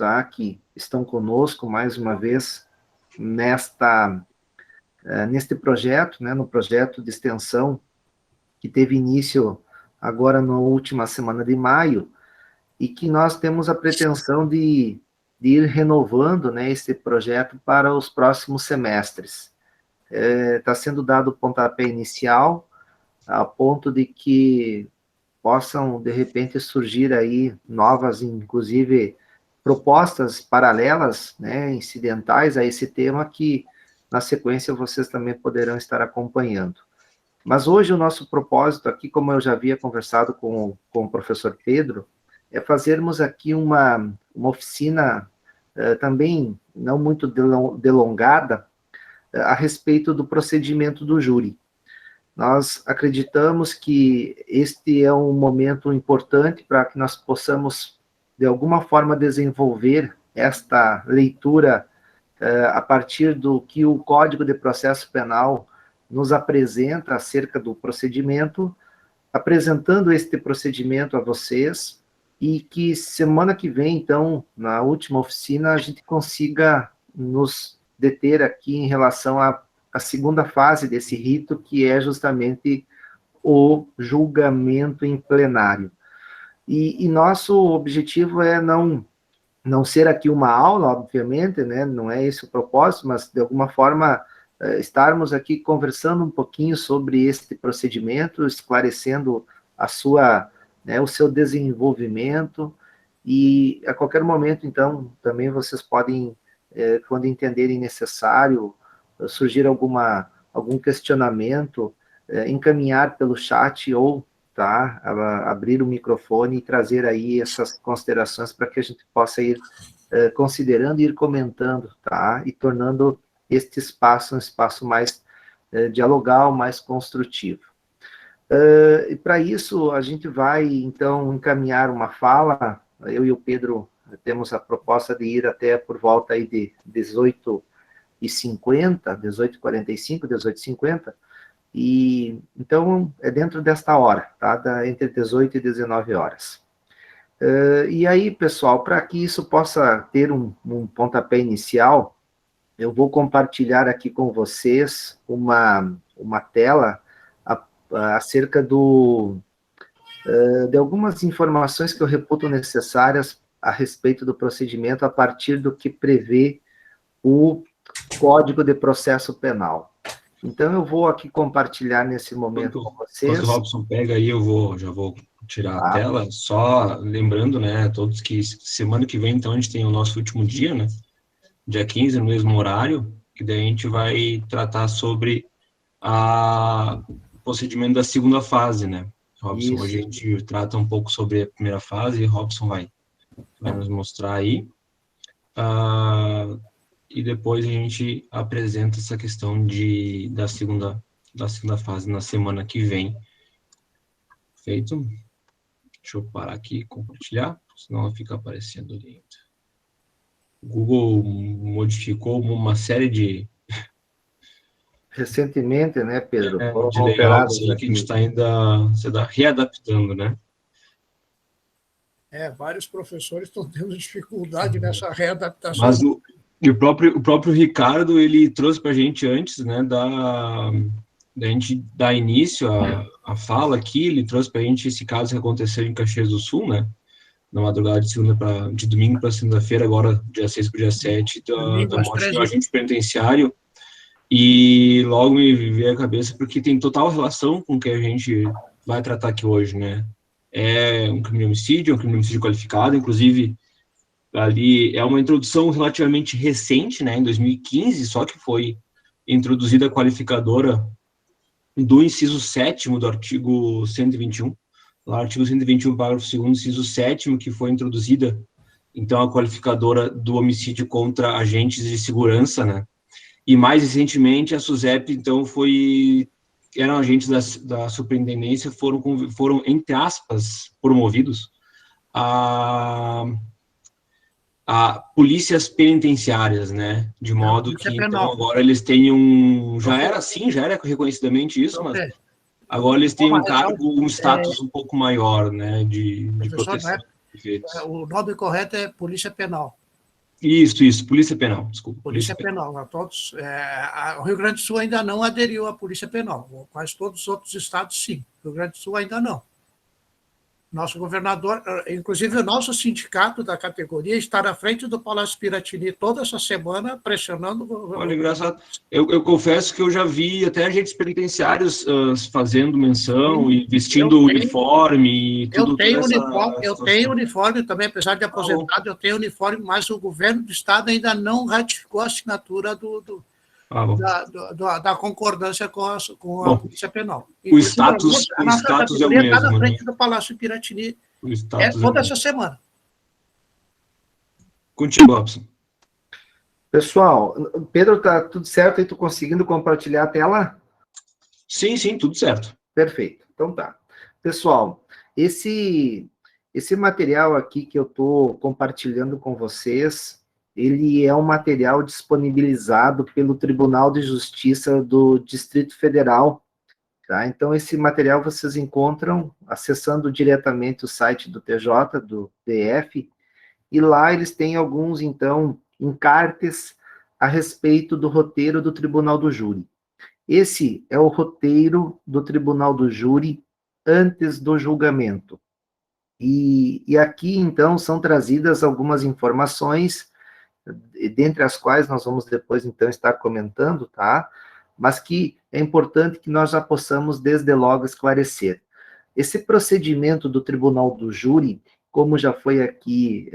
tá, que estão conosco mais uma vez neste projeto, né, no projeto de extensão que teve início agora na última semana de maio, e que nós temos a pretensão de ir renovando, né, esse projeto para os próximos semestres. Está sendo dado o pontapé inicial, a ponto de que possam, de repente, surgir aí novas, inclusive, propostas paralelas, né, incidentais a esse tema, que, na sequência, vocês também poderão estar acompanhando. Mas hoje o nosso propósito aqui, como eu já havia conversado com o professor Pedro, é fazermos aqui uma oficina também não muito delongada a respeito do procedimento do júri. Nós acreditamos que este é um momento importante para que nós possamos, de alguma forma, desenvolver esta leitura a partir do que o Código de Processo Penal nos apresenta acerca do procedimento, apresentando este procedimento a vocês, e que semana que vem, então, na última oficina, a gente consiga nos deter aqui em relação à segunda fase desse rito, que é justamente o julgamento em plenário. E nosso objetivo é não ser aqui uma aula, obviamente, né? Não é esse o propósito, mas, de alguma forma, estarmos aqui conversando um pouquinho sobre este procedimento, esclarecendo o seu desenvolvimento, e a qualquer momento, então, também vocês podem, quando entenderem necessário, surgir algum questionamento, encaminhar pelo chat ou abrir o microfone e trazer aí essas considerações para que a gente possa ir considerando e ir comentando, e tornando este espaço um espaço mais dialogal, mais construtivo. E para isso, a gente vai, então, encaminhar uma fala. Eu e o Pedro temos a proposta de ir até por volta aí de 18h50, 18h45, 18h50, e então é dentro desta hora, entre 18 e 19 horas. E aí, pessoal, para que isso possa ter um pontapé inicial, eu vou compartilhar aqui com vocês uma tela acerca de algumas informações que eu reputo necessárias a respeito do procedimento a partir do que prevê o Código de Processo Penal. Então, eu vou aqui compartilhar nesse momento com vocês. Quando o Robson pega aí, já vou tirar a tela, só lembrando, né, todos que semana que vem, então, a gente tem o nosso último dia, né, dia 15, no mesmo horário, que daí a gente vai tratar sobre o procedimento da segunda fase, né, Robson. Isso. Hoje a gente trata um pouco sobre a primeira fase, e Robson vai nos mostrar aí. E depois a gente apresenta essa questão da segunda fase na semana que vem. Feito? Deixa eu parar aqui e compartilhar, senão ela fica aparecendo ali. O Google modificou uma série de... Recentemente, né, Pedro? De layouts aí que a gente está ainda readaptando, né? Vários professores estão tendo dificuldade nessa readaptação. Mas o próprio Ricardo, ele trouxe para a gente antes, né, da gente dar início à fala aqui, ele trouxe para a gente esse caso que aconteceu em Caxias do Sul, né, na madrugada de domingo para segunda-feira, agora dia 6 para o dia 7, da morte do agente penitenciário, e logo me veio à cabeça, porque tem total relação com o que a gente vai tratar aqui hoje, né, é um crime de homicídio, qualificado, inclusive ali é uma introdução relativamente recente, né, em 2015, só que foi introduzida a qualificadora do inciso 7º do artigo 121, lá artigo 121, parágrafo 2º, inciso 7º, que foi introduzida, então, a qualificadora do homicídio contra agentes de segurança, né, e mais recentemente a SUSEP, então, eram agentes da superintendência, foram, entre aspas, promovidos a polícias penitenciárias, né? De modo que, então, agora eles têm já era reconhecidamente isso, mas agora eles têm um cargo, um status um pouco maior, né? De proteção. O nome correto é Polícia Penal. Isso, Polícia Penal, desculpa. Polícia Penal. O Rio Grande do Sul ainda não aderiu à Polícia Penal. Quase todos os outros estados, sim. O Rio Grande do Sul ainda não. Nosso governador, inclusive o nosso sindicato da categoria, está na frente do Palácio Piratini toda essa semana, pressionando... Olha, engraçado. Eu confesso que eu já vi até agentes penitenciários fazendo menção e vestindo uniforme e tudo. Eu tenho uniforme também, apesar de aposentado, eu tenho uniforme, mas o governo do estado ainda não ratificou a assinatura da concordância com a Polícia Penal. O status é o mesmo. Está na frente do Palácio Piratini toda essa semana. Contigo, Robson. Pessoal, Pedro, tá tudo certo aí? Tu conseguindo compartilhar a tela? Sim, tudo certo. Perfeito. Então tá. Pessoal, esse material aqui que eu estou compartilhando com vocês, ele é um material disponibilizado pelo Tribunal de Justiça do Distrito Federal, tá? Então, esse material vocês encontram acessando diretamente o site do TJ, do DF, e lá eles têm alguns, então, encartes a respeito do roteiro do Tribunal do Júri. Esse é o roteiro do Tribunal do Júri antes do julgamento. E aqui, então, são trazidas algumas informações, dentre as quais nós vamos depois, então, estar comentando, tá? Mas que é importante que nós já possamos, desde logo, esclarecer. Esse procedimento do Tribunal do Júri, como já foi aqui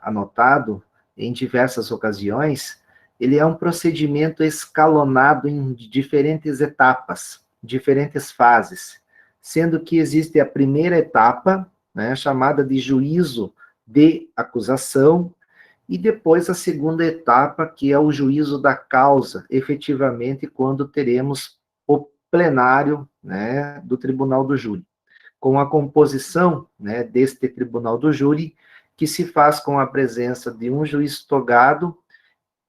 anotado em diversas ocasiões, ele é um procedimento escalonado em diferentes etapas, diferentes fases, sendo que existe a primeira etapa, né, chamada de juízo de acusação, e depois a segunda etapa, que é o juízo da causa, efetivamente, quando teremos o plenário, né, do Tribunal do Júri, com a composição, né, deste Tribunal do Júri, que se faz com a presença de um juiz togado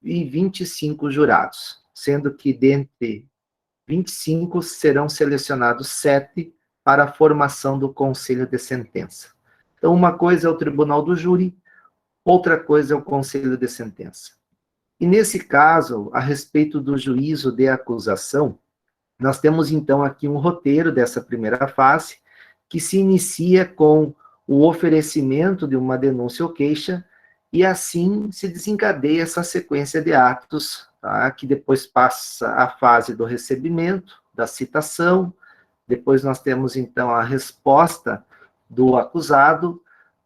e 25 jurados, sendo que dentre 25 serão selecionados 7 para a formação do Conselho de Sentença. Então, uma coisa é o Tribunal do Júri, outra coisa é o Conselho de Sentença. E nesse caso, a respeito do juízo de acusação, nós temos então aqui um roteiro dessa primeira fase, que se inicia com o oferecimento de uma denúncia ou queixa, e assim se desencadeia essa sequência de atos, tá? Que depois passa a fase do recebimento, da citação, depois nós temos então a resposta do acusado,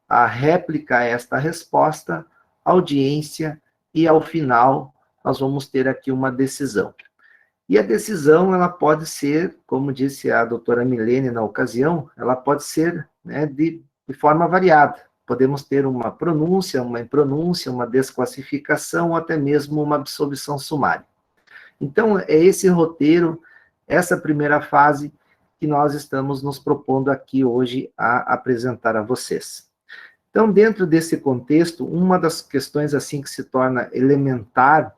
a réplica a esta resposta, audiência, e ao final nós vamos ter aqui uma decisão. E a decisão, ela pode ser, como disse a doutora Milene na ocasião, ela pode ser, né, de forma variada. Podemos ter uma pronúncia, uma impronúncia, uma desclassificação, ou até mesmo uma absolvição sumária. Então, é esse roteiro, essa primeira fase, que nós estamos nos propondo aqui hoje a apresentar a vocês. Então, dentro desse contexto, uma das questões assim que se torna elementar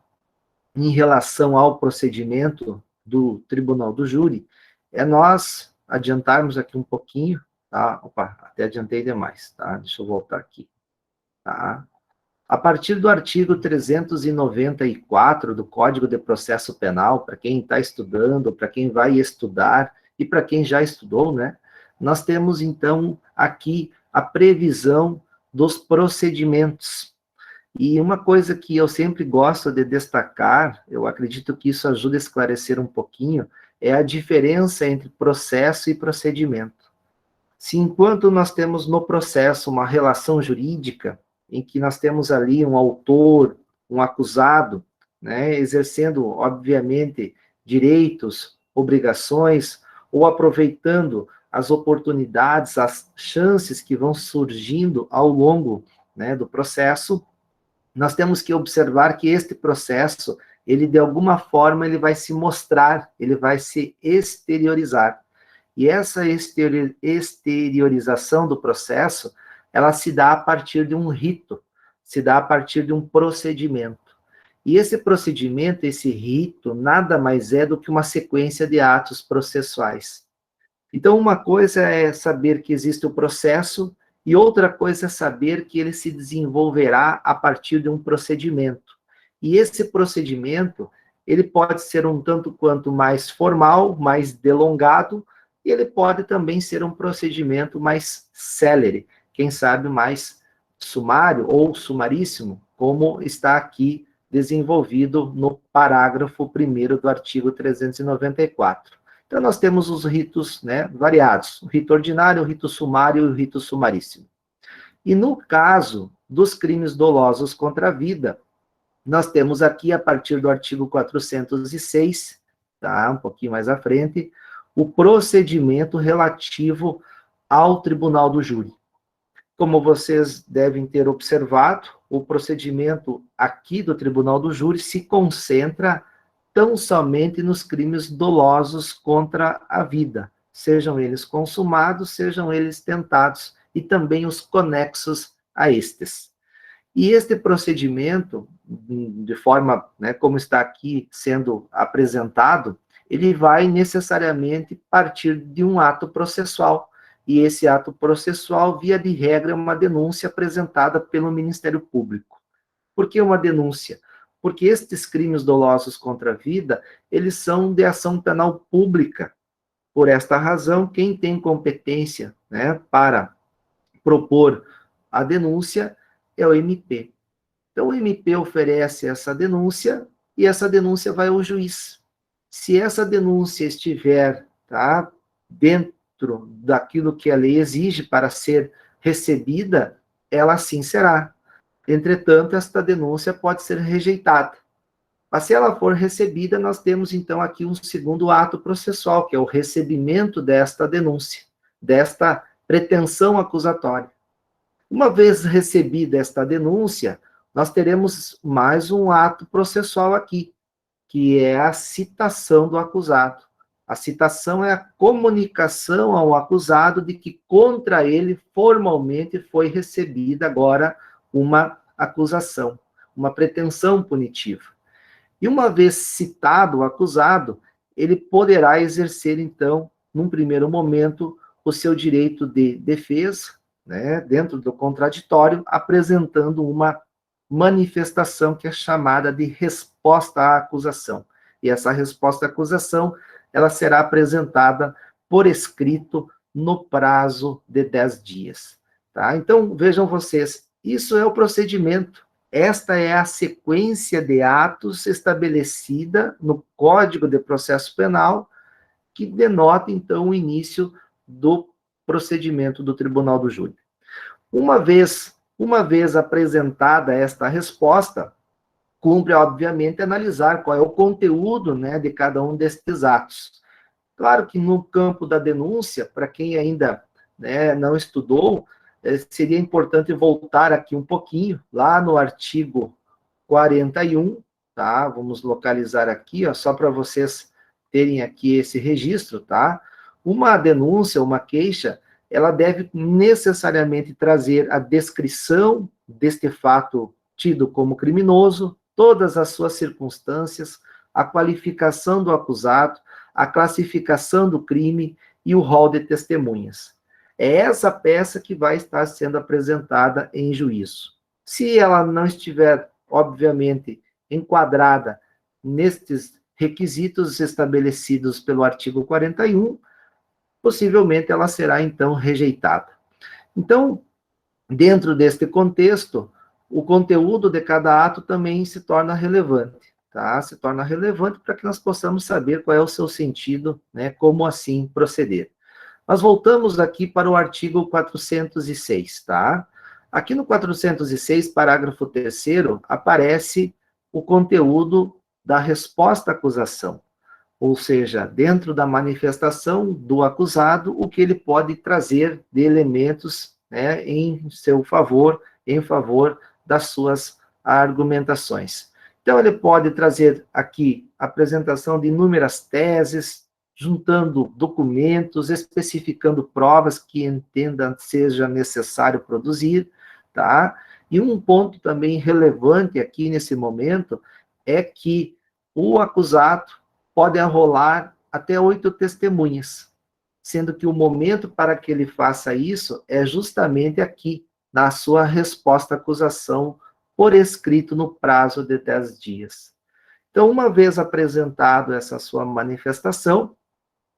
em relação ao procedimento do Tribunal do Júri é nós adiantarmos aqui um pouquinho, tá? Opa, até adiantei demais, tá? Deixa eu voltar aqui, tá? A partir do artigo 394 do Código de Processo Penal, para quem está estudando, para quem vai estudar e para quem já estudou, né? Nós temos, então, aqui a previsão dos procedimentos. E uma coisa que eu sempre gosto de destacar, eu acredito que isso ajuda a esclarecer um pouquinho, é a diferença entre processo e procedimento. Se enquanto nós temos no processo uma relação jurídica, em que nós temos ali um autor, um acusado, né, exercendo, obviamente, direitos, obrigações, ou aproveitando as oportunidades, as chances que vão surgindo ao longo, né, do processo, nós temos que observar que este processo, ele de alguma forma, ele vai se mostrar, ele vai se exteriorizar. E essa exteriorização do processo, ela se dá a partir de um rito, se dá a partir de um procedimento. E esse procedimento, esse rito, nada mais é do que uma sequência de atos processuais. Então, uma coisa é saber que existe o processo E outra coisa é saber que ele se desenvolverá a partir de um procedimento. E esse procedimento, ele pode ser um tanto quanto mais formal, mais delongado, e ele pode também ser um procedimento mais célere, quem sabe mais sumário ou sumaríssimo, como está aqui desenvolvido no parágrafo 1º do artigo 394. Então, nós temos os ritos, né, variados, o rito ordinário, o rito sumário e o rito sumaríssimo. E no caso dos crimes dolosos contra a vida, nós temos aqui, a partir do artigo 406, tá, um pouquinho mais à frente, o procedimento relativo ao tribunal do júri. Como vocês devem ter observado, o procedimento aqui do tribunal do júri se concentra tão somente nos crimes dolosos contra a vida, sejam eles consumados, sejam eles tentados, e também os conexos a estes. E este procedimento, de forma, né, como está aqui sendo apresentado, ele vai necessariamente partir de um ato processual, e esse ato processual, via de regra, é uma denúncia apresentada pelo Ministério Público. Por que uma denúncia? Porque estes crimes dolosos contra a vida, eles são de ação penal pública. Por esta razão, quem tem competência, né, para propor a denúncia é o MP. Então, o MP oferece essa denúncia e essa denúncia vai ao juiz. Se essa denúncia estiver, tá, dentro daquilo que a lei exige para ser recebida, ela assim será. Entretanto, esta denúncia pode ser rejeitada. Mas se ela for recebida, nós temos então aqui um segundo ato processual, que é o recebimento desta denúncia, desta pretensão acusatória. Uma vez recebida esta denúncia, nós teremos mais um ato processual aqui, que é a citação do acusado. A citação é a comunicação ao acusado de que contra ele formalmente foi recebida agora uma acusação, uma pretensão punitiva. E uma vez citado o acusado, ele poderá exercer, então, num primeiro momento, o seu direito de defesa, né, dentro do contraditório, apresentando uma manifestação que é chamada de resposta à acusação. E essa resposta à acusação, ela será apresentada por escrito no prazo de 10 dias. Tá? Então, vejam vocês, isso é o procedimento. Esta é a sequência de atos estabelecida no Código de Processo Penal, que denota, então, o início do procedimento do Tribunal do Júri. Uma vez apresentada esta resposta, cumpre, obviamente, analisar qual é o conteúdo, né, de cada um destes atos. Claro que no campo da denúncia, para quem ainda, né, não estudou, seria importante voltar aqui um pouquinho, lá no artigo 41, tá? Vamos localizar aqui, ó, só para vocês terem aqui esse registro, tá? Uma denúncia, uma queixa, ela deve necessariamente trazer a descrição deste fato tido como criminoso, todas as suas circunstâncias, a qualificação do acusado, a classificação do crime e o rol de testemunhas. É essa peça que vai estar sendo apresentada em juízo. Se ela não estiver, obviamente, enquadrada nestes requisitos estabelecidos pelo artigo 41, possivelmente ela será, então, rejeitada. Então, dentro deste contexto, o conteúdo de cada ato também se torna relevante, tá? Se torna relevante para que nós possamos saber qual é o seu sentido, né? Como assim proceder. Nós voltamos aqui para o artigo 406, tá? Aqui no 406, parágrafo 3º, aparece o conteúdo da resposta à acusação. Ou seja, dentro da manifestação do acusado, o que ele pode trazer de elementos, né, em seu favor, em favor das suas argumentações. Então, ele pode trazer aqui a apresentação de inúmeras teses, juntando documentos, especificando provas que entenda seja necessário produzir, tá? E um ponto também relevante aqui nesse momento é que o acusado pode arrolar até 8 testemunhas. sendo que o momento para que ele faça isso é justamente aqui, na sua resposta à acusação por escrito no prazo de 10 dias. Então, uma vez apresentado essa sua manifestação,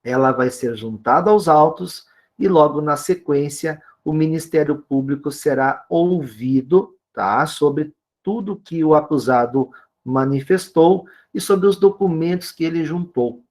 ela vai ser juntada aos autos e logo na sequência o Ministério Público será ouvido, tá, sobre tudo que o acusado manifestou e sobre os documentos que ele juntou.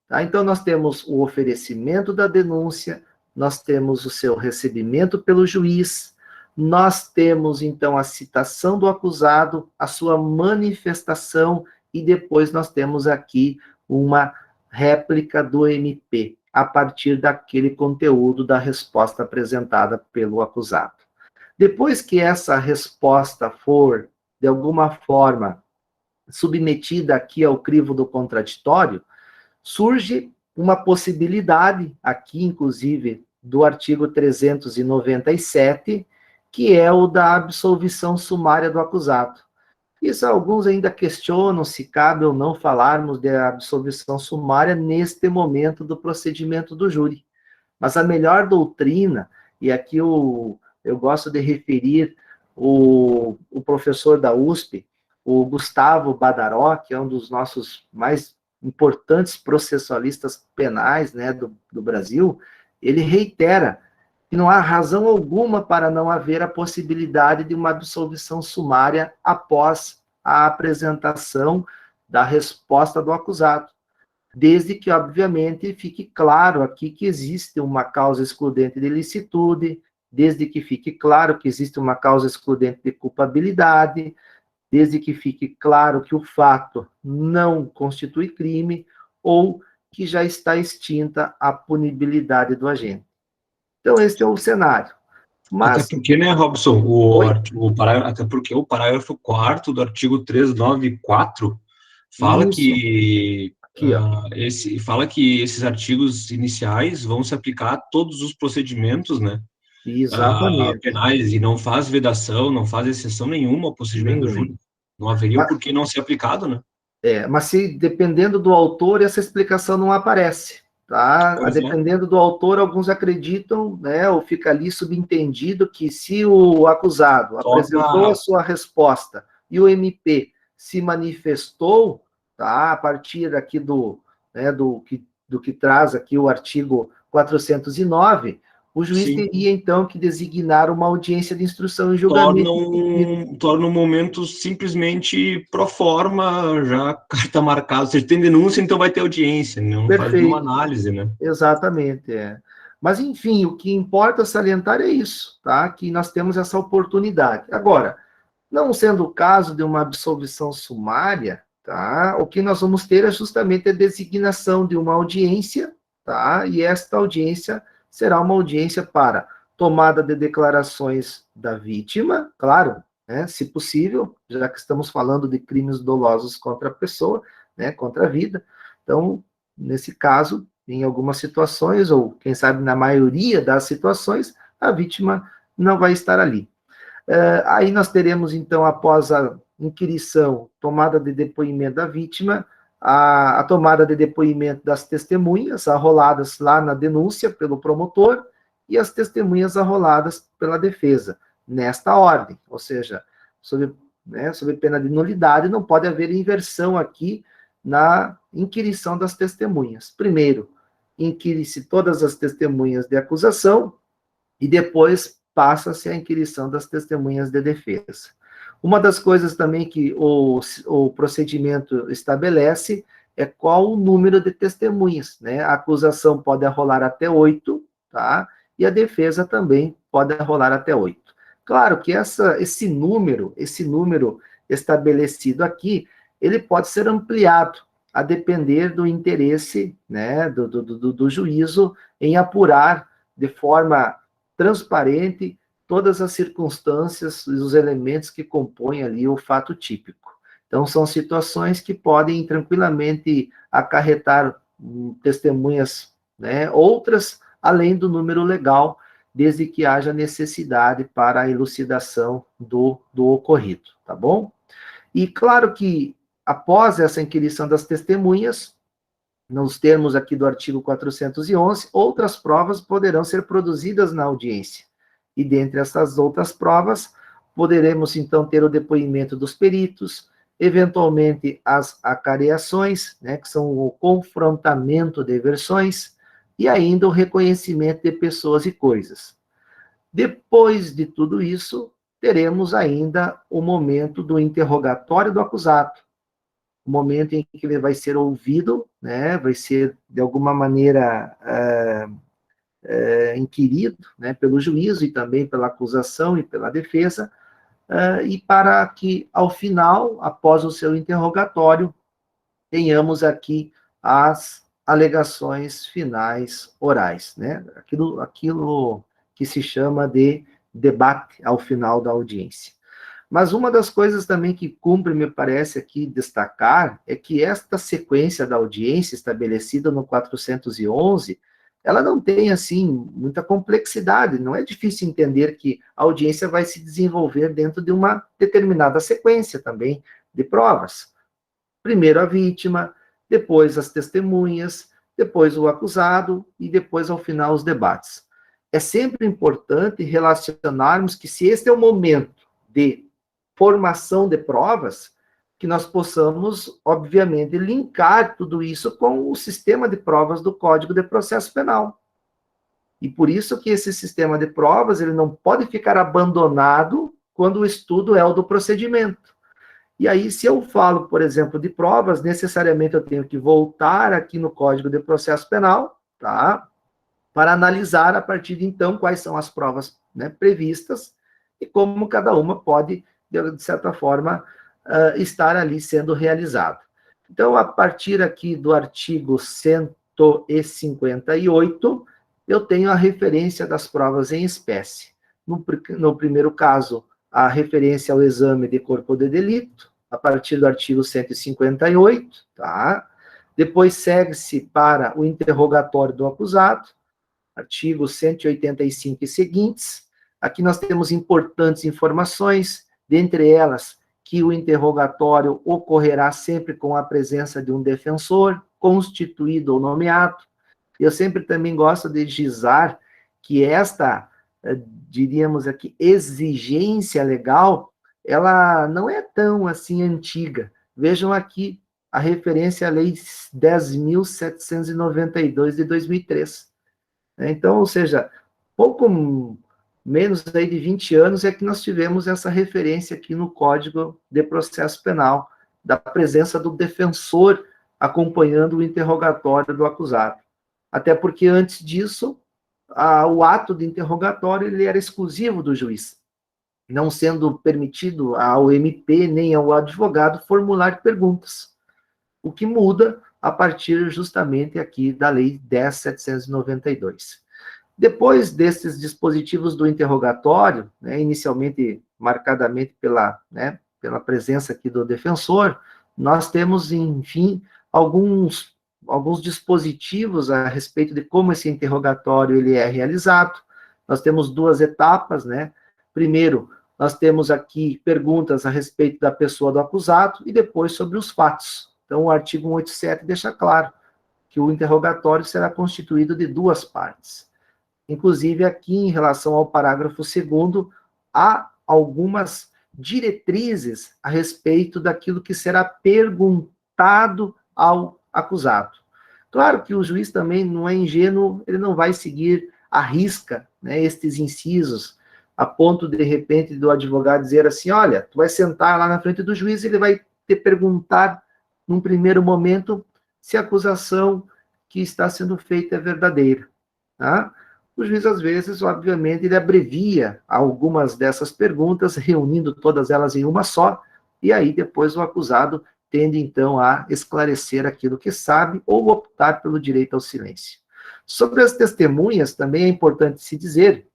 Tá? Então, nós temos o oferecimento da denúncia, nós temos o seu recebimento pelo juiz, nós temos, então, a citação do acusado, a sua manifestação, e depois nós temos aqui uma réplica do MP, a partir daquele conteúdo da resposta apresentada pelo acusado. Depois que essa resposta for, de alguma forma, submetida aqui ao crivo do contraditório, surge uma possibilidade, aqui inclusive do artigo 397, que é o da absolvição sumária do acusado. Isso alguns ainda questionam se cabe ou não falarmos de absolvição sumária neste momento do procedimento do júri. Mas a melhor doutrina, e aqui eu gosto de referir o professor da USP, o Gustavo Badaró, que é um dos nossos mais importantes processualistas penais, né, do Brasil, ele reitera que não há razão alguma para não haver a possibilidade de uma absolvição sumária após a apresentação da resposta do acusado, desde que, obviamente, fique claro aqui que existe uma causa excludente de ilicitude, desde que fique claro que existe uma causa excludente de culpabilidade, desde que fique claro que o fato não constitui crime ou que já está extinta a punibilidade do agente. Então, esse é o cenário. Mas... Até porque, né, Robson, até porque o parágrafo 4º do artigo 394 fala que, fala que esses artigos iniciais vão se aplicar a todos os procedimentos, né? Exatamente. Penais, e não faz vedação, não faz exceção nenhuma ao procedimento do júri. Não haveria por que não ser aplicado, né? Mas se dependendo do autor, essa explicação não aparece, tá? Dependendo do autor, alguns acreditam, né, ou fica ali subentendido que se o acusado apresentou a sua resposta e o MP se manifestou, tá, a partir aqui do que traz aqui o artigo 409, o juiz teria, então, que designar uma audiência de instrução e julgamento. Torna um momento simplesmente pro forma, já carta marcada. Ou seja, tem denúncia, então vai ter audiência, não faz nenhuma análise, né? Exatamente, Mas, enfim, o que importa salientar é isso, tá? Que nós temos essa oportunidade. Agora, não sendo o caso de uma absolvição sumária, tá? O que nós vamos ter é justamente a designação de uma audiência, tá? E esta audiência será uma audiência para tomada de declarações da vítima, claro, né, se possível, já que estamos falando de crimes dolosos contra a pessoa, né, contra a vida. Então, nesse caso, em algumas situações, ou quem sabe na maioria das situações, a vítima não vai estar ali. Aí nós teremos, então, após a inquirição, tomada de depoimento da vítima, a tomada de depoimento das testemunhas, arroladas lá na denúncia pelo promotor, e as testemunhas arroladas pela defesa, nesta ordem, ou seja, sob pena de nulidade, não pode haver inversão aqui na inquirição das testemunhas. Primeiro, inquire-se todas as testemunhas de acusação, e depois passa-se a inquirição das testemunhas de defesa. Uma das coisas também que o procedimento estabelece é qual o número de testemunhas, né? A acusação pode arrolar até 8, tá? E a defesa também pode arrolar até 8. Claro que esse número estabelecido aqui, ele pode ser ampliado, a depender do interesse, né, do juízo em apurar de forma transparente todas as circunstâncias e os elementos que compõem ali o fato típico. Então, são situações que podem tranquilamente acarretar testemunhas, né, outras, além do número legal, desde que haja necessidade para a elucidação do ocorrido, tá bom? E claro que, após essa inquirição das testemunhas, nos termos aqui do artigo 411, outras provas poderão ser produzidas na audiência. E dentre essas outras provas, poderemos, então, ter o depoimento dos peritos, eventualmente as acareações, né, que são o confrontamento de versões, e ainda o reconhecimento de pessoas e coisas. Depois de tudo isso, teremos ainda o momento do interrogatório do acusado, o momento em que ele vai ser ouvido, né, vai ser, de alguma maneira, inquirido, né, pelo juízo e também pela acusação e pela defesa, e para que, ao final, após o seu interrogatório, tenhamos aqui as alegações finais orais, né, aquilo que se chama de debate ao final da audiência. Mas uma das coisas também que cumpre, me parece, aqui destacar, é que esta sequência da audiência estabelecida no 411, ela não tem, assim, muita complexidade, não é difícil entender que a audiência vai se desenvolver dentro de uma determinada sequência também de provas. Primeiro a vítima, depois as testemunhas, depois o acusado e depois, ao final, os debates. É sempre importante relacionarmos que, se este é o momento de formação de provas, que nós possamos, obviamente, linkar tudo isso com o sistema de provas do Código de Processo Penal. E por isso que esse sistema de provas, ele não pode ficar abandonado quando o estudo é o do procedimento. E aí, se eu falo, por exemplo, de provas, necessariamente eu tenho que voltar aqui no Código de Processo Penal, tá? Para analisar, a partir de então, quais são as provas, né, previstas e como cada uma pode, de certa forma, estar ali sendo realizada. Então, a partir aqui do artigo 158, eu tenho a referência das provas em espécie. No primeiro caso, a referência ao exame de corpo de delito, a partir do artigo 158, tá? Depois segue-se para o interrogatório do acusado, artigo 185 e seguintes. Aqui nós temos importantes informações, dentre elas, que o interrogatório ocorrerá sempre com a presença de um defensor, constituído ou nomeado. Eu sempre também gosto de gizar que esta, diríamos aqui, exigência legal, ela não é tão assim antiga. Vejam aqui a referência à Lei 10.792 de 2003. Então, ou seja, pouco menos aí de 20 anos é que nós tivemos essa referência aqui no Código de Processo Penal, da presença do defensor acompanhando o interrogatório do acusado. Até porque, antes disso, o ato de interrogatório ele era exclusivo do juiz, não sendo permitido ao MP nem ao advogado formular perguntas, o que muda a partir justamente aqui da Lei 10.792. Depois desses dispositivos do interrogatório, né, inicialmente marcadamente pela presença aqui do defensor, nós temos, enfim, alguns dispositivos a respeito de como esse interrogatório ele é realizado. Nós temos duas etapas, né? Primeiro, nós temos aqui perguntas a respeito da pessoa do acusado e depois sobre os fatos. Então, o artigo 187 deixa claro que o interrogatório será constituído de duas partes. Inclusive, aqui, em relação ao parágrafo 2º, há algumas diretrizes a respeito daquilo que será perguntado ao acusado. Claro que o juiz também não é ingênuo, ele não vai seguir à risca, né, estes incisos, a ponto, de repente, do advogado dizer assim, olha, tu vai sentar lá na frente do juiz e ele vai te perguntar, num primeiro momento, se a acusação que está sendo feita é verdadeira, tá? O juiz, às vezes, obviamente, ele abrevia algumas dessas perguntas, reunindo todas elas em uma só, e aí depois o acusado tende, então, a esclarecer aquilo que sabe ou optar pelo direito ao silêncio. Sobre as testemunhas, também é importante se dizer,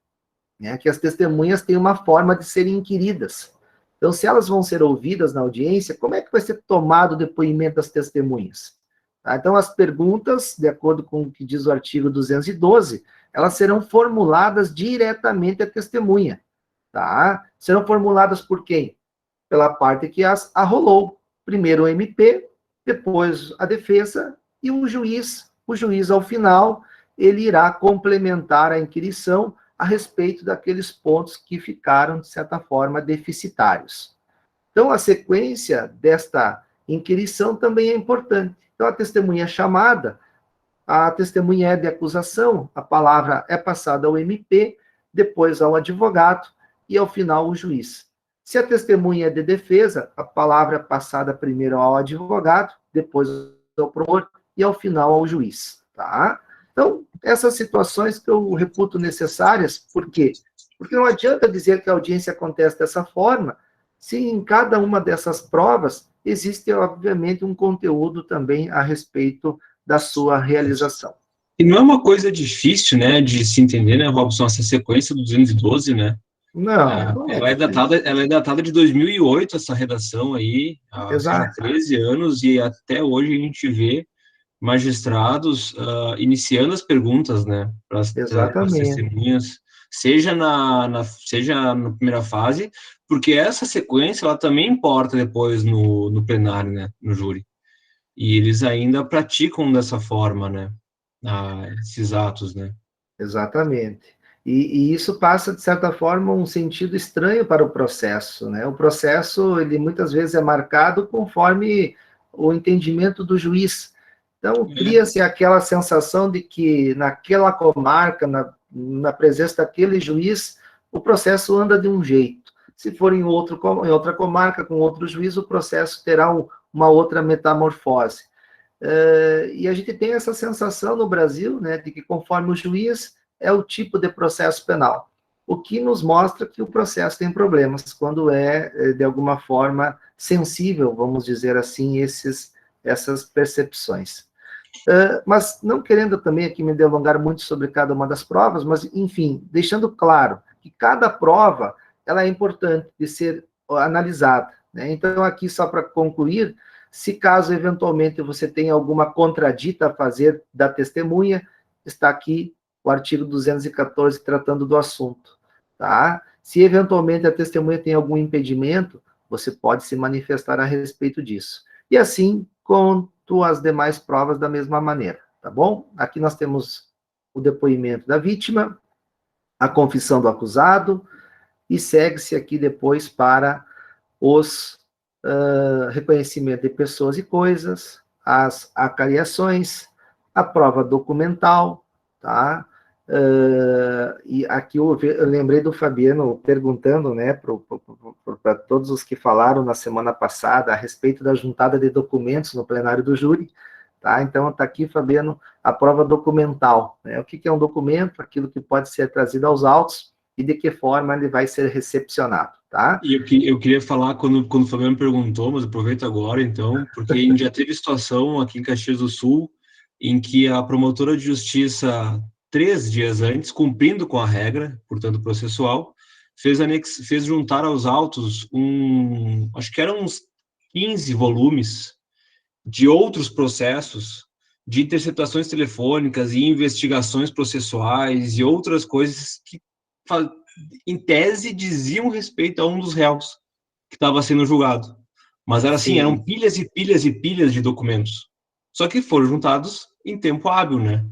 né, que as testemunhas têm uma forma de serem inquiridas. Então, se elas vão ser ouvidas na audiência, como é que vai ser tomado o depoimento das testemunhas? Tá? Então, as perguntas, de acordo com o que diz o artigo 212, elas serão formuladas diretamente à testemunha, tá? Serão formuladas por quem? Pela parte que as arrolou. Primeiro o MP, depois a defesa e o juiz, ao final, ele irá complementar a inquirição a respeito daqueles pontos que ficaram, de certa forma, deficitários. Então, a sequência desta inquirição também é importante. Então, a testemunha é chamada, a testemunha é de acusação, a palavra é passada ao MP, depois ao advogado e, ao final, ao juiz. Se a testemunha é de defesa, a palavra é passada primeiro ao advogado, depois ao promotor e, ao final, ao juiz. Tá? Então, essas situações que eu reputo necessárias, por quê? Porque não adianta dizer que a audiência acontece dessa forma, se em cada uma dessas provas existe, obviamente, um conteúdo também a respeito da sua realização. E não é uma coisa difícil, né, de se entender, né, Robson, essa sequência do 212, né? Não. Ela é datada de 2008, essa redação aí, há 13 anos, e até hoje a gente vê magistrados iniciando as perguntas, né, para as testemunhas, seja na primeira fase, porque essa sequência, ela também importa depois no plenário, né, no júri. E eles ainda praticam dessa forma, né, esses atos, né. Exatamente. E isso passa, de certa forma, um sentido estranho para o processo, né? O processo, ele muitas vezes é marcado conforme o entendimento do juiz. Então, cria-se aquela sensação de que naquela comarca, na presença daquele juiz, o processo anda de um jeito. Se for em outra comarca, com outro juiz, o processo terá uma outra metamorfose. E a gente tem essa sensação no Brasil, né, de que conforme o juiz é o tipo de processo penal, o que nos mostra que o processo tem problemas, quando é, de alguma forma, sensível, vamos dizer assim, essas percepções. Mas não querendo também aqui me delongar muito sobre cada uma das provas, mas, enfim, deixando claro que cada prova, ela é importante de ser analisada, né? Então, aqui, só para concluir, se caso, eventualmente, você tenha alguma contradita a fazer da testemunha, está aqui o artigo 214 tratando do assunto, tá? Se, eventualmente, a testemunha tem algum impedimento, você pode se manifestar a respeito disso. E assim, quanto às demais provas, da mesma maneira, tá bom? Aqui nós temos o depoimento da vítima, a confissão do acusado, e segue-se aqui depois para os reconhecimento de pessoas e coisas, as acariações, a prova documental, tá? E aqui eu lembrei do Fabiano perguntando, né, para todos os que falaram na semana passada a respeito da juntada de documentos no plenário do júri, tá? Então, está aqui, Fabiano, a prova documental, né? O que é um documento? Aquilo que pode ser trazido aos autos e de que forma ele vai ser recepcionado, tá? E eu queria falar, quando o Fabiano perguntou, mas aproveito agora, então, porque a gente já teve situação aqui em Caxias do Sul, em que a promotora de justiça, 3 dias antes, cumprindo com a regra, portanto, processual, fez juntar aos autos acho que eram uns 15 volumes de outros processos, de interceptações telefônicas e investigações processuais e outras coisas que, em tese, diziam respeito a um dos réus que estava sendo julgado. Mas era assim, eram pilhas e pilhas e pilhas de documentos. Só que foram juntados em tempo hábil, né?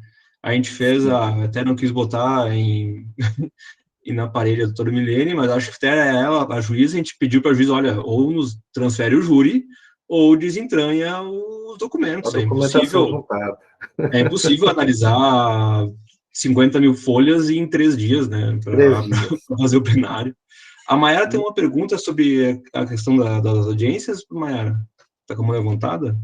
A gente fez, até não quis botar na parede a doutora Milene, mas acho que até ela, a juíza, a gente pediu para a juíza, olha, ou nos transfere o júri, ou desentranha os documentos. É impossível analisar 50 mil folhas em 3 dias, né, para fazer o plenário. A Mayara tem uma pergunta sobre a questão das audiências, Mayara? Está com a mão levantada?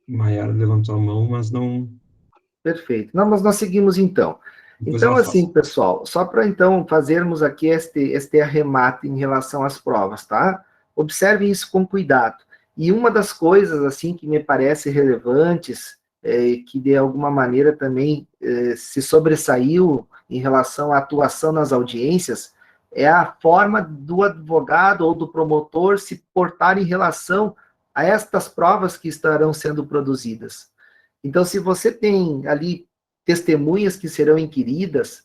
Mayara levantou a mão, mas não... Perfeito. Não, mas nós seguimos, então. Então, assim, pessoal, só para, então, fazermos aqui este arremate em relação às provas, tá? Observem isso com cuidado. E uma das coisas, assim, que me parece relevantes, que de alguma maneira também se sobressaiu em relação à atuação nas audiências, é a forma do advogado ou do promotor se portar em relação a estas provas que estarão sendo produzidas. Então, se você tem ali testemunhas que serão inquiridas,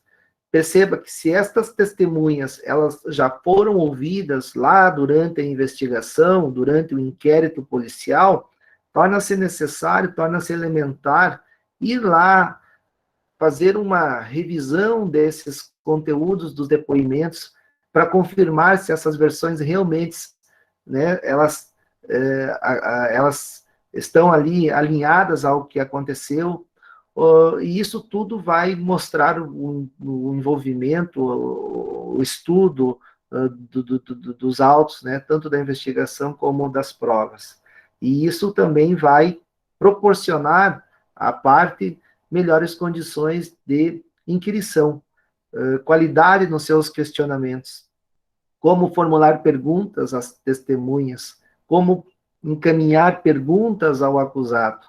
perceba que se estas testemunhas, elas já foram ouvidas lá durante a investigação, durante o inquérito policial, torna-se necessário, torna-se elementar ir lá fazer uma revisão desses conteúdos dos depoimentos para confirmar se essas versões realmente, né, elas estão ali alinhadas ao que aconteceu, e isso tudo vai mostrar o envolvimento, o estudo dos autos, né, tanto da investigação como das provas. E isso também vai proporcionar à parte melhores condições de inquirição, qualidade nos seus questionamentos, como formular perguntas às testemunhas, como encaminhar perguntas ao acusado.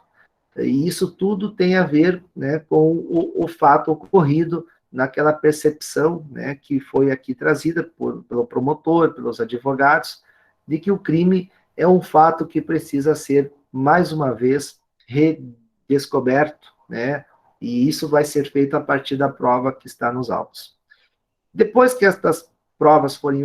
E isso tudo tem a ver, né, com o fato ocorrido naquela percepção, né, que foi aqui trazida pelo promotor, pelos advogados, de que o crime é um fato que precisa ser, mais uma vez, redescoberto, né, e isso vai ser feito a partir da prova que está nos autos. Depois que estas provas forem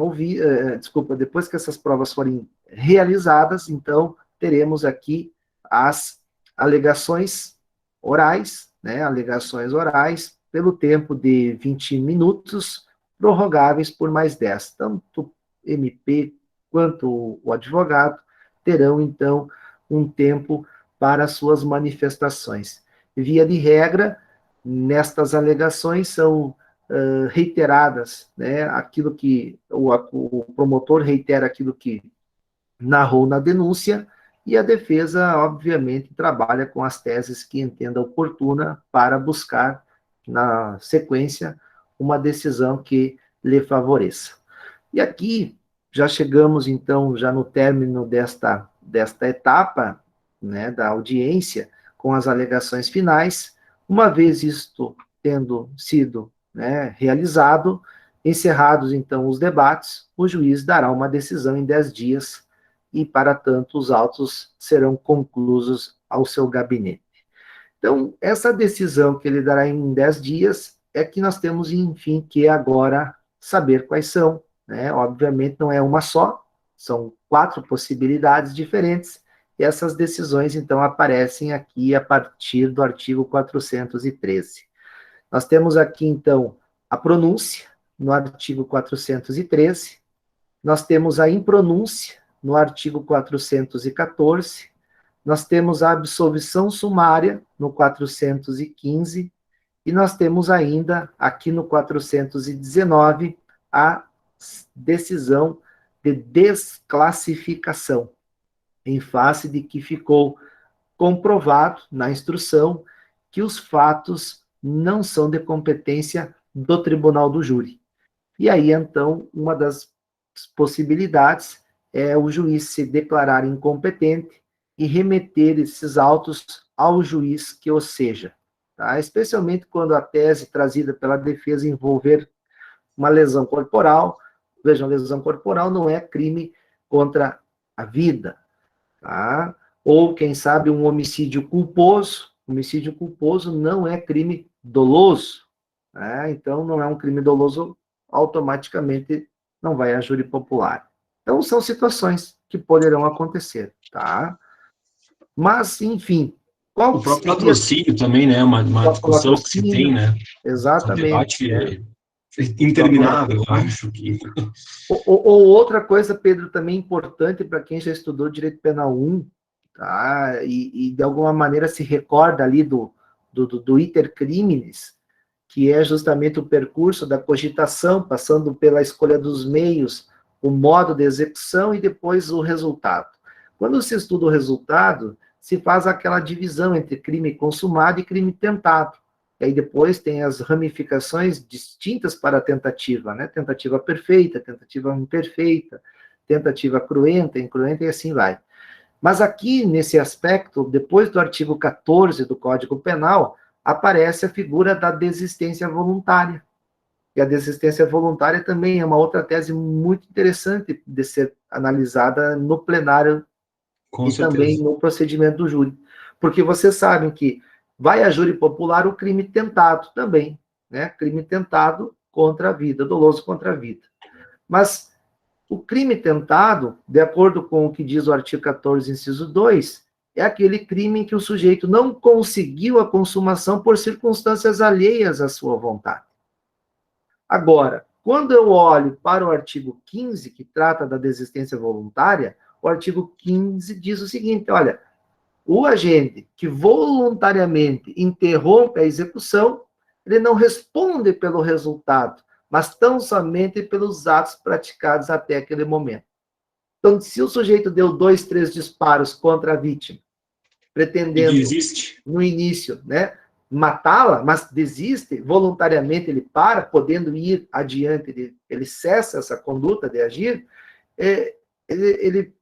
depois que essas provas forem realizadas, então, teremos aqui as alegações orais, né, pelo tempo de 20 minutos, prorrogáveis por mais 10. Tanto MP quanto o advogado terão, então, um tempo para suas manifestações. Via de regra, nestas alegações são reiteradas, né, aquilo que o promotor reitera aquilo que narrou na denúncia, e a defesa, obviamente, trabalha com as teses que entenda oportuna para buscar, na sequência, uma decisão que lhe favoreça. E aqui, já chegamos, então, já no término desta etapa, né, da audiência, com as alegações finais. Uma vez isto tendo sido, né, realizado, encerrados, então, os debates, o juiz dará uma decisão em 10 dias, e, para tanto, os autos serão conclusos ao seu gabinete. Então, essa decisão que ele dará em 10 dias é que nós temos, enfim, que agora saber quais são, né? Obviamente, não é uma só, são 4 possibilidades diferentes, e essas decisões, então, aparecem aqui a partir do artigo 413. Nós temos aqui, então, a pronúncia, no artigo 413, nós temos a impronúncia, no artigo 414, nós temos a absolvição sumária, no 415, e nós temos ainda, aqui no 419, a decisão de desclassificação, em face de que ficou comprovado na instrução que os fatos não são de competência do tribunal do júri. E aí, então, uma das possibilidades é o juiz se declarar incompetente e remeter esses autos ao juiz que o seja, tá? Especialmente quando a tese trazida pela defesa envolver uma lesão corporal. Vejam, lesão corporal não é crime contra a vida, tá? Ou, quem sabe, um homicídio culposo. Homicídio culposo não é crime doloso, né? Então, não é um crime doloso, automaticamente não vai a júri popular. Então, são situações que poderão acontecer, tá? Mas, enfim... O próprio latrocínio também, né? Uma discussão que se tem, né? Exatamente. Um debate interminável, eu acho que... Ou outra coisa, Pedro, também importante para quem já estudou Direito Penal 1, tá? E de alguma maneira se recorda ali do iter criminis, que é justamente o percurso da cogitação, passando pela escolha dos meios, o modo de execução e depois o resultado. Quando se estuda o resultado, se faz aquela divisão entre crime consumado e crime tentado. E aí depois tem as ramificações distintas para a tentativa, né? Tentativa perfeita, tentativa imperfeita, tentativa cruenta, incruenta e assim vai. Mas aqui, nesse aspecto, depois do artigo 14 do Código Penal, aparece a figura da desistência voluntária. E a desistência voluntária também é uma outra tese muito interessante de ser analisada no plenário Com e certeza. Também no procedimento do júri. Porque vocês sabem que vai a júri popular o crime tentado também, né? Crime tentado contra a vida, doloso contra a vida. Mas o crime tentado, de acordo com o que diz o artigo 14, inciso 2, é aquele crime em que o sujeito não conseguiu a consumação por circunstâncias alheias à sua vontade. Agora, quando eu olho para o artigo 15, que trata da desistência voluntária, o artigo 15 diz o seguinte, olha, o agente que voluntariamente interrompe a execução, ele não responde pelo resultado, mas tão somente pelos atos praticados até aquele momento. Então, se o sujeito deu 2, 3 disparos contra a vítima, pretendendo, no início, né, matá-la, mas desiste, voluntariamente ele para, podendo ir adiante, ele cessa essa conduta de agir, ele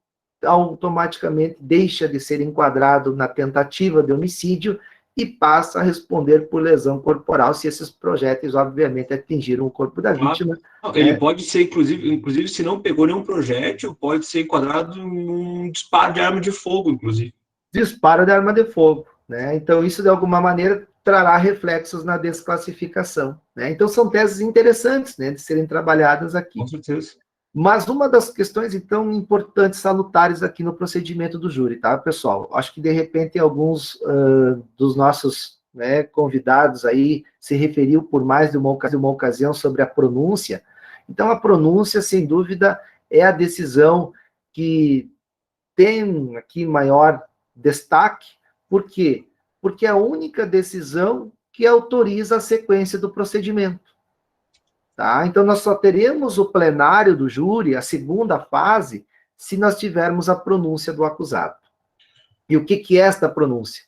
automaticamente deixa de ser enquadrado na tentativa de homicídio e passa a responder por lesão corporal, se esses projéteis, obviamente, atingiram o corpo da vítima. Ele pode ser, inclusive, se não pegou nenhum projétil, pode ser enquadrado em um disparo de arma de fogo, inclusive. Disparo de arma de fogo, né? Então, isso, de alguma maneira, trará reflexos na desclassificação, né? Então, são teses interessantes, né, de serem trabalhadas aqui. Com certeza. Mas uma das questões, então, importantes, salutares aqui no procedimento do júri, tá, pessoal? Acho que, de repente, alguns dos nossos, né, convidados aí se referiu por mais de uma ocasião sobre a pronúncia. Então, a pronúncia, sem dúvida, é a decisão que tem aqui maior destaque. Por quê? Porque é a única decisão que autoriza a sequência do procedimento. Tá? Então, nós só teremos o plenário do júri, a segunda fase, se nós tivermos a pronúncia do acusado. E o que é esta pronúncia?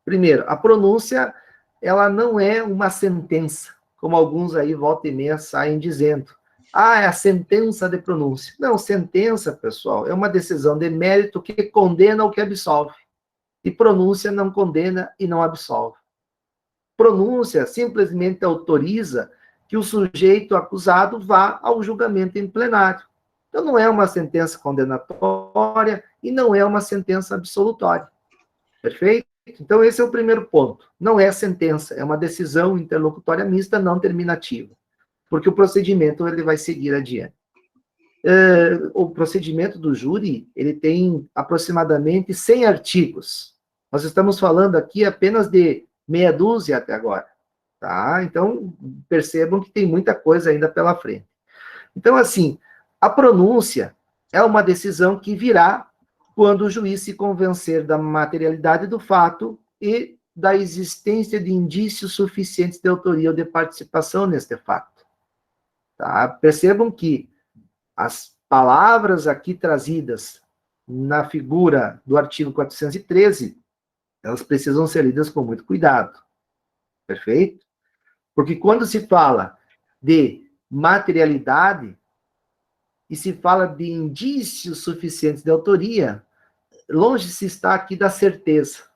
Primeiro, a pronúncia, ela não é uma sentença, como alguns aí, volta e meia, saem dizendo. Ah, é a sentença de pronúncia. Não, sentença, pessoal, é uma decisão de mérito que condena ou que absolve. E pronúncia não condena e não absolve. Pronúncia simplesmente autoriza que o sujeito acusado vá ao julgamento em plenário. Então, não é uma sentença condenatória e não é uma sentença absolutória. Perfeito? Então, esse é o primeiro ponto. Não é sentença, é uma decisão interlocutória mista não terminativa, porque o procedimento ele vai seguir adiante. O procedimento do júri, ele tem aproximadamente 100 artigos. Nós estamos falando aqui apenas de meia dúzia até agora. Tá? Então, percebam que tem muita coisa ainda pela frente. Então, assim, a pronúncia é uma decisão que virá quando o juiz se convencer da materialidade do fato e da existência de indícios suficientes de autoria ou de participação neste fato. Tá? Percebam que as palavras aqui trazidas na figura do artigo 413, elas precisam ser lidas com muito cuidado. Perfeito? Porque quando se fala de materialidade e se fala de indícios suficientes de autoria, longe se está aqui da certeza.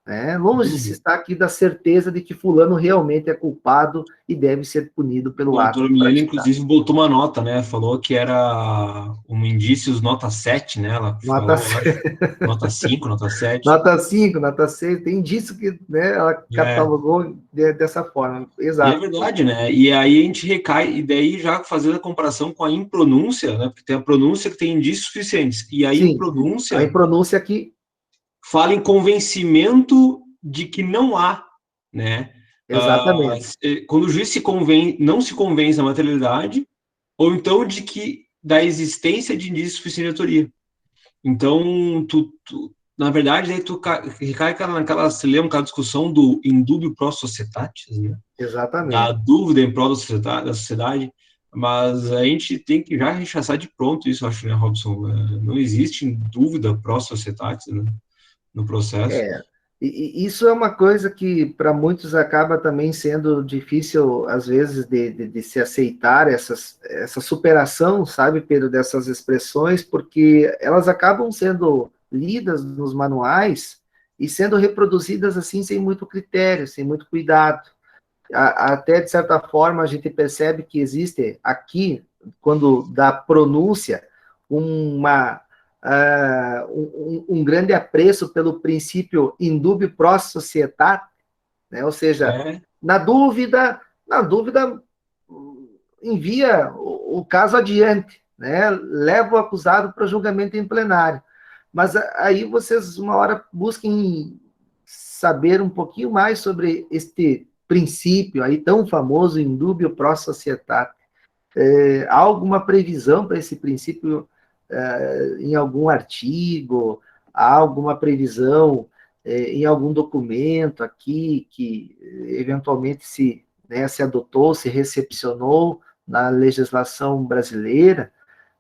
Né? Longe se está aqui da certeza de que fulano realmente é culpado e deve ser punido pelo ato. A doutora Milena, inclusive, botou uma nota, né? Falou que era um indícios nota 7, né? Ela nota falou, 7. Nota 5, nota 7. Nota 5, nota 6, tem indício que, né, ela catalogou dessa forma. Exato. E é verdade, né? E aí a gente recai, e daí já fazendo a comparação com a impronúncia, né? Porque tem a pronúncia que tem indícios suficientes. E a impronúncia... A impronúncia aqui fala em convencimento de que não há, né? Exatamente. Quando o juiz não se convence da materialidade, ou então da existência de indícios suficientes de autoria. Então, na verdade, aí tu recai naquela, se lembra aquela discussão do indúbio pro societatis, né? Exatamente. Da dúvida em prol da sociedade, mas a gente tem que já rechaçar de pronto isso, acho, né, Robson? Não existe dúvida pro societatis, né, no processo. E isso é uma coisa que, para muitos, acaba também sendo difícil, às vezes, de se aceitar essa superação, sabe, Pedro, dessas expressões, porque elas acabam sendo lidas nos manuais e sendo reproduzidas, assim, sem muito critério, sem muito cuidado. Até, de certa forma, a gente percebe que existe aqui, quando da pronúncia, um grande apreço pelo princípio indubio pro societate, né? Ou seja, na dúvida, envia o caso adiante, né? Leva o acusado para julgamento em plenário. Mas aí vocês, uma hora, busquem saber um pouquinho mais sobre este princípio aí tão famoso, indubio pro societate. Há alguma previsão para esse princípio em algum artigo? Há alguma previsão em algum documento aqui que eventualmente se adotou, se recepcionou na legislação brasileira?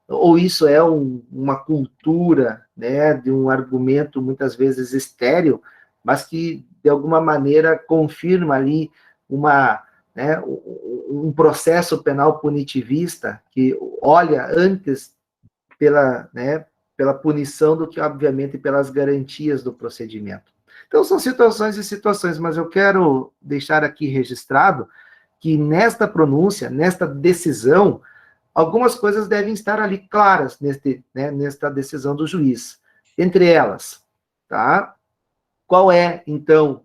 Ou isso é uma cultura, né, de um argumento muitas vezes estéril, mas que de alguma maneira confirma ali um processo penal punitivista que olha antes pela punição do que, obviamente, pelas garantias do procedimento. Então, são situações e situações, mas eu quero deixar aqui registrado que nesta pronúncia, nesta decisão, algumas coisas devem estar ali claras nesta decisão do juiz. Entre elas, tá? Qual é, então,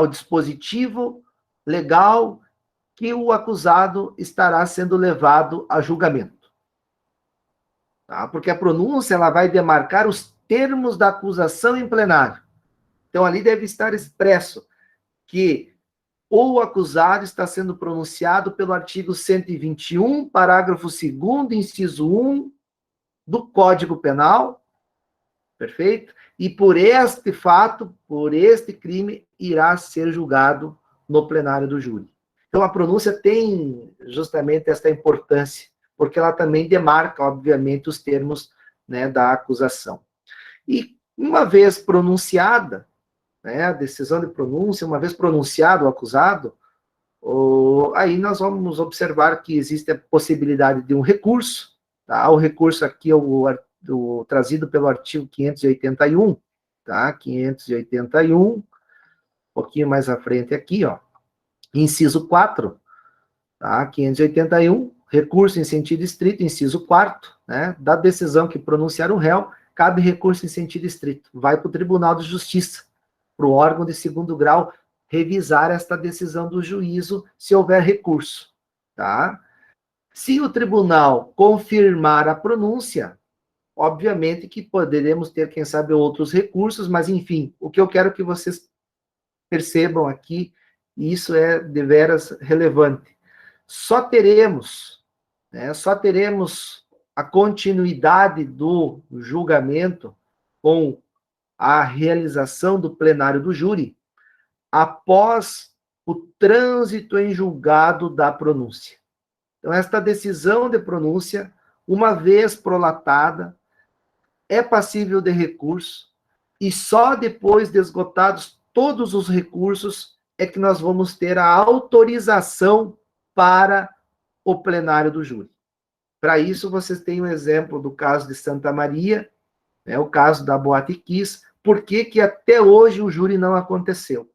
o dispositivo legal que o acusado estará sendo levado a julgamento? Tá? Porque a pronúncia ela vai demarcar os termos da acusação em plenário. Então, ali deve estar expresso que o acusado está sendo pronunciado pelo artigo 121, parágrafo 2º, inciso 1 do Código Penal, perfeito? E por este fato, por este crime, irá ser julgado no plenário do júri. Então, a pronúncia tem justamente esta importância, porque ela também demarca, obviamente, os termos, né, da acusação. E, uma vez pronunciada, a decisão de pronúncia, uma vez pronunciado o acusado, aí nós vamos observar que existe a possibilidade de um recurso, tá? O recurso aqui é o trazido pelo artigo 581, tá? 581, um pouquinho mais à frente aqui, ó, inciso 4, tá? 581, recurso em sentido estrito, inciso 4º, né? Da decisão que pronunciar o réu, cabe recurso em sentido estrito, vai para o Tribunal de Justiça, para o órgão de segundo grau revisar esta decisão do juízo, se houver recurso, tá? Se o tribunal confirmar a pronúncia, obviamente que poderemos ter, quem sabe, outros recursos, mas, enfim, o que eu quero que vocês percebam aqui, e isso é deveras relevante, só teremos a continuidade do julgamento com a realização do plenário do júri após o trânsito em julgado da pronúncia. Então, esta decisão de pronúncia, uma vez prolatada, é passível de recurso, e só depois de esgotados todos os recursos é que nós vamos ter a autorização para o plenário do júri. Para isso, vocês têm um exemplo do caso de Santa Maria, o caso da Boate Kiss. Por que até hoje o júri não aconteceu?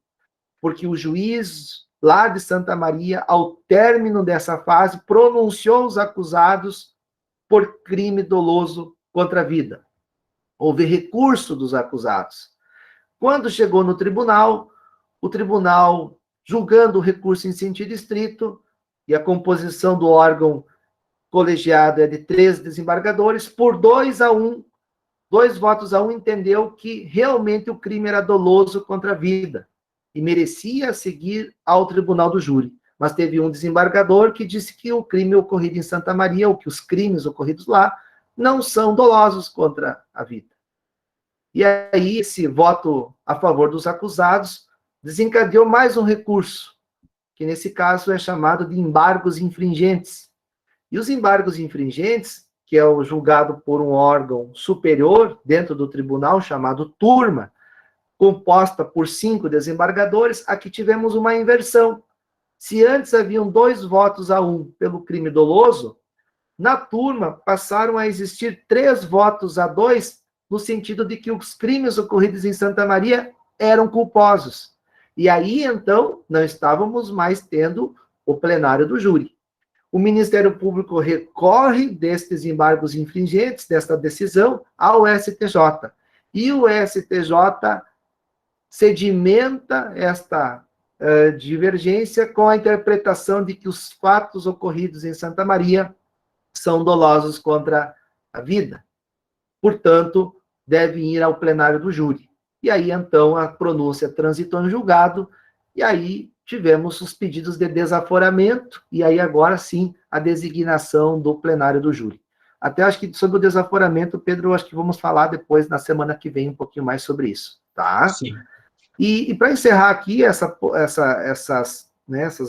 Porque o juiz lá de Santa Maria, ao término dessa fase, pronunciou os acusados por crime doloso contra a vida. Houve recurso dos acusados. Quando chegou no tribunal, o tribunal, julgando o recurso em sentido estrito, e a composição do órgão colegiado é de 3 desembargadores, por 2-1, 2 votos a 1, entendeu que realmente o crime era doloso contra a vida e merecia seguir ao tribunal do júri. Mas teve um desembargador que disse que o crime ocorrido em Santa Maria, ou que os crimes ocorridos lá, não são dolosos contra a vida. E aí, esse voto a favor dos acusados desencadeou mais um recurso, que nesse caso é chamado de embargos infringentes. E os embargos infringentes, que é o julgado por um órgão superior dentro do tribunal, chamado turma, composta por 5 desembargadores, aqui tivemos uma inversão. Se antes haviam 2 votos a 1 pelo crime doloso, na turma passaram a existir 3 votos a 2, no sentido de que os crimes ocorridos em Santa Maria eram culposos. E aí, então, não estávamos mais tendo o plenário do júri. O Ministério Público recorre destes embargos infringentes, desta decisão, ao STJ. E o STJ sedimenta esta divergência com a interpretação de que os fatos ocorridos em Santa Maria são dolosos contra a vida. Portanto, devem ir ao plenário do júri. E aí, então, a pronúncia transitou em julgado, e aí tivemos os pedidos de desaforamento, e aí agora sim a designação do plenário do júri. Até acho que sobre o desaforamento, Pedro, acho que vamos falar depois, na semana que vem, um pouquinho mais sobre isso, tá? Sim. E para encerrar aqui essas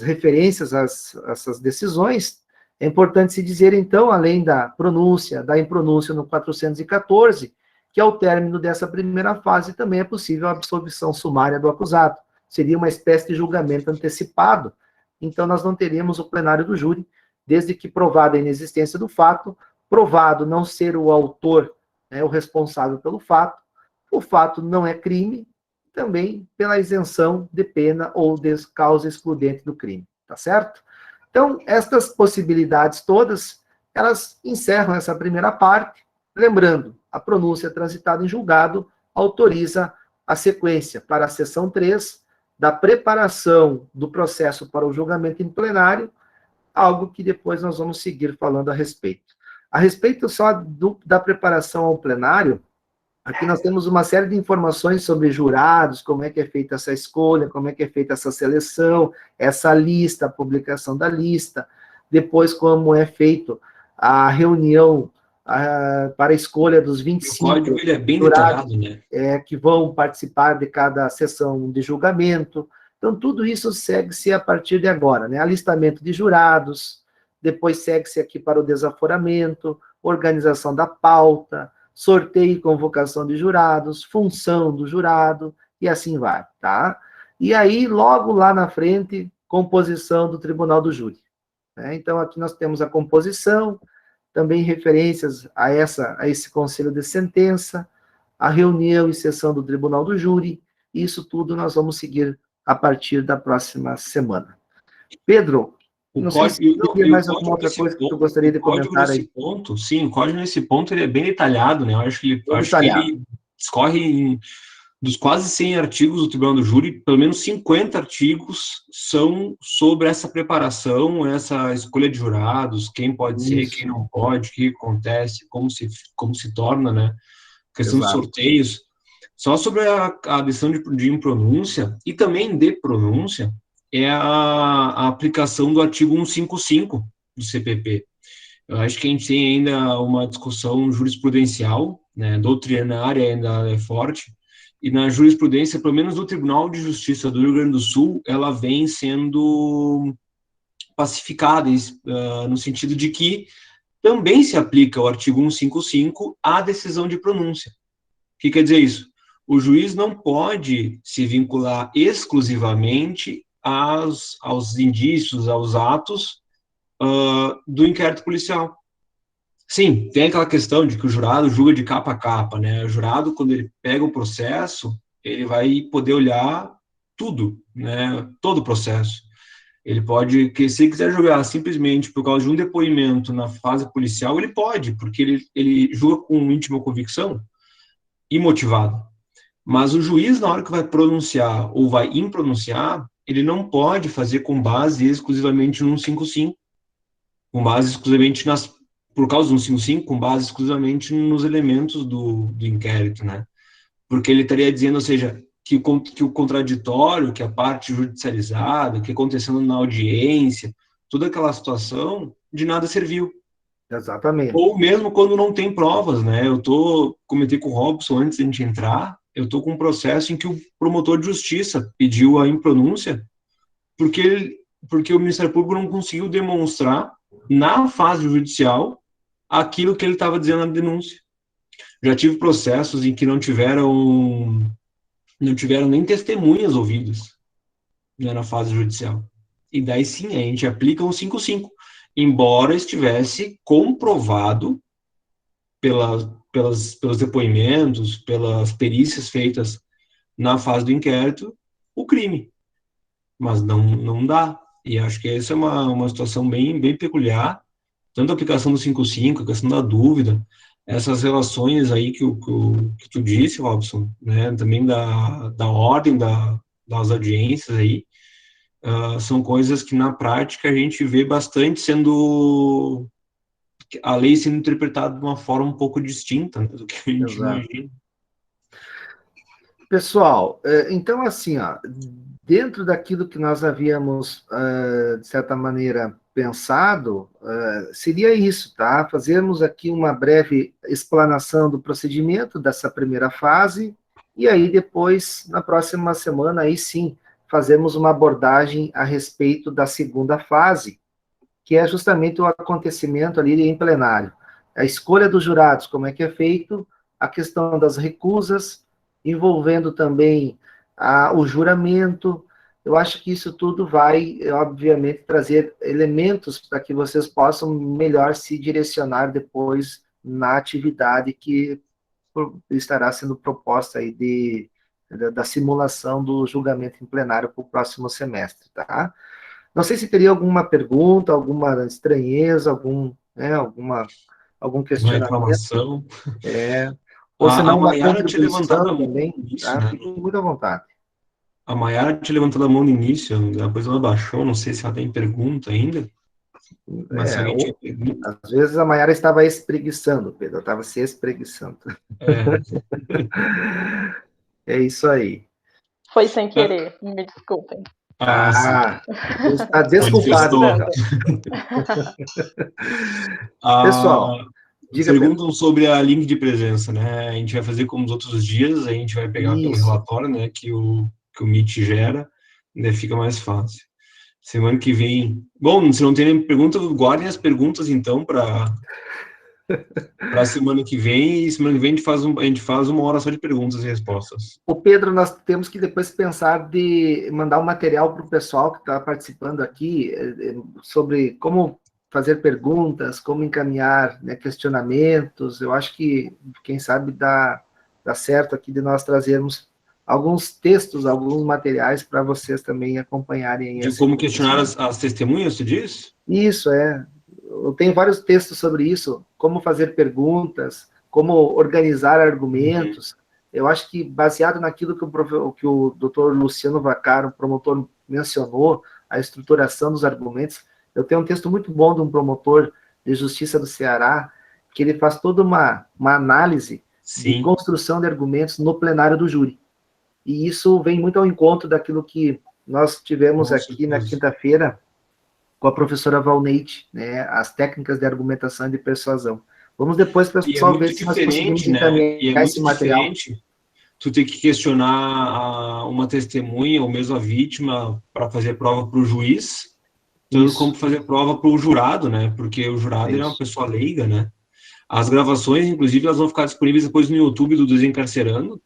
referências, essas decisões, é importante se dizer, então, além da pronúncia, da impronúncia no 414, que ao término dessa primeira fase também é possível a absolvição sumária do acusado. Seria uma espécie de julgamento antecipado, então nós não teríamos o plenário do júri, desde que provada a inexistência do fato, provado não ser o autor, o responsável pelo fato, o fato não é crime, também pela isenção de pena ou de causa excludente do crime, tá certo? Então, estas possibilidades todas, elas encerram essa primeira parte. Lembrando, a pronúncia transitada em julgado autoriza a sequência para a sessão 3 da preparação do processo para o julgamento em plenário, algo que depois nós vamos seguir falando a respeito. A respeito só da preparação ao plenário, aqui nós temos uma série de informações sobre jurados, como é que é feita essa escolha, como é que é feita essa seleção, essa lista, a publicação da lista, depois como é feito a reunião para a escolha dos 25 o código ele é bem jurados, detalhado, né? Que vão participar de cada sessão de julgamento. Então, tudo isso segue-se a partir de agora, né? Alistamento de jurados, depois segue-se aqui para o desaforamento, organização da pauta, sorteio e convocação de jurados, função do jurado, e assim vai, tá? E aí, logo lá na frente, composição do Tribunal do Júri, né? Então, aqui nós temos a composição, também referências a esse conselho de sentença, a reunião e sessão do Tribunal do Júri, e isso tudo nós vamos seguir a partir da próxima semana. Pedro, não sei se teria mais alguma outra coisa que tu gostaria de comentar aí. Sim, o código nesse ponto ele é bem detalhado, né? Eu acho que ele discorre dos quase 100 artigos do Tribunal do Júri, pelo menos 50 artigos são sobre essa preparação, essa escolha de jurados, quem pode ser, quem não pode, o que acontece, como se torna, né? Questão de sorteios. Só sobre a decisão de impronúncia e também de pronúncia é a aplicação do artigo 155 do CPP. Eu acho que a gente tem ainda uma discussão jurisprudencial, né? Doutrinária ainda é forte, e na jurisprudência, pelo menos do Tribunal de Justiça do Rio Grande do Sul, ela vem sendo pacificada, no sentido de que também se aplica o artigo 155 à decisão de pronúncia. O que quer dizer isso? O juiz não pode se vincular exclusivamente aos indícios, aos atos do inquérito policial. Sim, tem aquela questão de que o jurado julga de capa a capa, né? O jurado, quando ele pega o processo, ele vai poder olhar tudo, né? Todo o processo. Ele pode, se ele quiser julgar simplesmente por causa de um depoimento na fase policial, ele pode, porque ele julga com íntima convicção e motivado. Mas o juiz, na hora que vai pronunciar ou vai impronunciar, ele não pode fazer com base exclusivamente no 155, com base exclusivamente por causa do 155, com base exclusivamente nos elementos do inquérito, né? Porque ele estaria dizendo, ou seja, que o contraditório, que a parte judicializada, que acontecendo na audiência, toda aquela situação, de nada serviu. Exatamente. Ou mesmo quando não tem provas, né? Comentei com o Robson antes de a gente entrar, eu estou com um processo em que o promotor de justiça pediu a impronúncia porque o Ministério Público não conseguiu demonstrar na fase judicial aquilo que ele estava dizendo na denúncia. Já tive processos em que não tiveram nem testemunhas ouvidas, né, na fase judicial. E daí sim, a gente aplica o 155, embora estivesse comprovado pelos depoimentos, pelas perícias feitas na fase do inquérito, o crime. Mas não dá. E acho que essa é uma situação bem, bem peculiar, tanto a aplicação do 155, a questão da dúvida, essas relações aí que tu disse, Robson, né, também da ordem das audiências aí, são coisas que, na prática, a gente vê bastante a lei sendo interpretada de uma forma um pouco distinta, né, do que a gente imagina. Pessoal, então assim, ó, dentro daquilo que nós havíamos, de certa maneira, pensado, seria isso, tá? Fazermos aqui uma breve explanação do procedimento dessa primeira fase, e aí depois, na próxima semana, aí sim, fazemos uma abordagem a respeito da segunda fase, que é justamente o acontecimento ali em plenário. A escolha dos jurados, como é que é feito, a questão das recusas, envolvendo também o juramento. Eu acho que isso tudo vai, obviamente, trazer elementos para que vocês possam melhor se direcionar depois na atividade que estará sendo proposta aí da simulação do julgamento em plenário para o próximo semestre, tá? Não sei se teria alguma pergunta, alguma estranheza, algum Uma questionamento. reclamação. Ou se não, A uma Maiara tinha levantado a contribuição mão também, no início, tá? né? Fiquem muito à vontade. A Maiara tinha levantado a mão no início, depois ela baixou, não sei se ela tem pergunta ainda. Mas se alguém tinha pergunta... Às vezes a Maiara estava espreguiçando, Pedro, estava se espreguiçando. É isso aí. Foi sem querer, me desculpem. Está desculpado. Pessoal, perguntam sobre a link de presença, né? A gente vai fazer como os outros dias, a gente vai pegar pelo relatório, né, que o Meet gera, né, fica mais fácil. Semana que vem... Bom, se não tem nenhuma pergunta, guardem as perguntas, então, para a semana que vem, e semana que vem a gente faz uma hora só de perguntas e respostas. O Pedro, nós temos que depois pensar de mandar um material para o pessoal que está participando aqui, sobre como fazer perguntas, como encaminhar, né, questionamentos. Eu acho que, quem sabe, dá certo aqui de nós trazermos alguns textos, alguns materiais para vocês também acompanharem. De como questionar as testemunhas, tu diz? Isso, eu tenho vários textos sobre isso, como fazer perguntas, como organizar argumentos. Eu acho que, baseado naquilo que o doutor Luciano Vaccaro, promotor, mencionou, a estruturação dos argumentos, eu tenho um texto muito bom de um promotor de justiça do Ceará, que ele faz toda uma análise de construção de argumentos no plenário do júri. E isso vem muito ao encontro daquilo que nós tivemos aqui na quinta-feira, com a professora Valneide, né, as técnicas de argumentação e de persuasão. Vamos depois, pessoal, ver se nós conseguimos encaminhar esse material. Diferente tu ter que questionar uma testemunha ou mesmo a vítima para fazer prova para o juiz, tanto como fazer prova para o jurado, né, porque o jurado é uma pessoa leiga, né. As gravações, inclusive, elas vão ficar disponíveis depois no YouTube do Desencarcerando,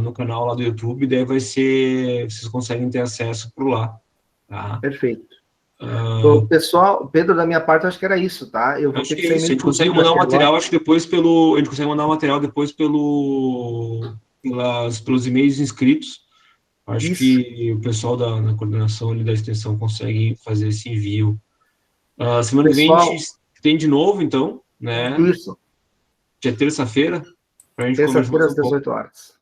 no canal lá do YouTube, daí vocês conseguem ter acesso por lá. Tá? Perfeito. Então, pessoal, Pedro, da minha parte, acho que era isso, tá? Eu vou ter que sair. A gente consegue mandar o material, acho que depois a gente consegue mandar o material depois pelos e-mails inscritos. Acho que o pessoal da coordenação ali da extensão consegue fazer esse envio. Semana que vem a gente tem de novo, então, né? Isso. Que é terça-feira. Terça-feira às 18 horas.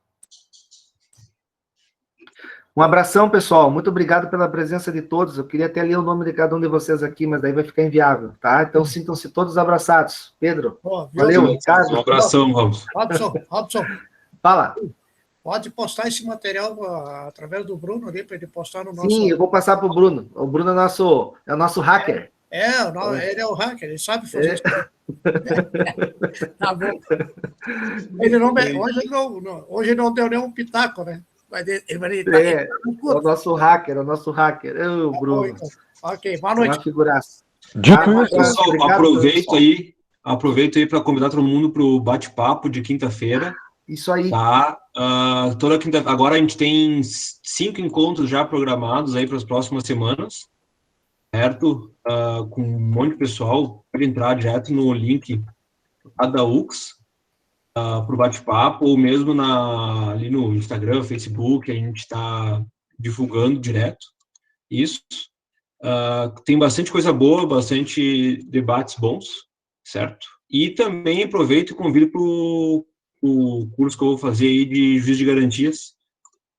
Um abração, pessoal. Muito obrigado pela presença de todos. Eu queria até ler o nome de cada um de vocês aqui, mas daí vai ficar inviável, tá? Então, sintam-se todos abraçados. Pedro, valeu, Ricardo. Um abração, Robson. Robson. Fala. Pode postar esse material através do Bruno ali, para ele postar no nosso... Sim, eu vou passar para o Bruno. O Bruno é o nosso hacker. Ele é o hacker, ele sabe fazer isso. Tá bom. Hoje não deu nenhum pitaco, né? É o nosso hacker, o Bruno. Então. Ok, boa noite. Uma figuraça. Pessoal, aproveito aí para convidar todo mundo para o bate-papo de quinta-feira. Isso aí. Tá? Toda quinta. Agora a gente tem 5 encontros já programados aí para as próximas semanas, certo? Com um monte de pessoal. Pode entrar direto no link da UX para o bate-papo, ou mesmo ali no Instagram, Facebook, a gente está divulgando direto isso. Tem bastante coisa boa, bastante debates bons, certo? E também aproveito e convido para o curso que eu vou fazer aí de juiz de garantias,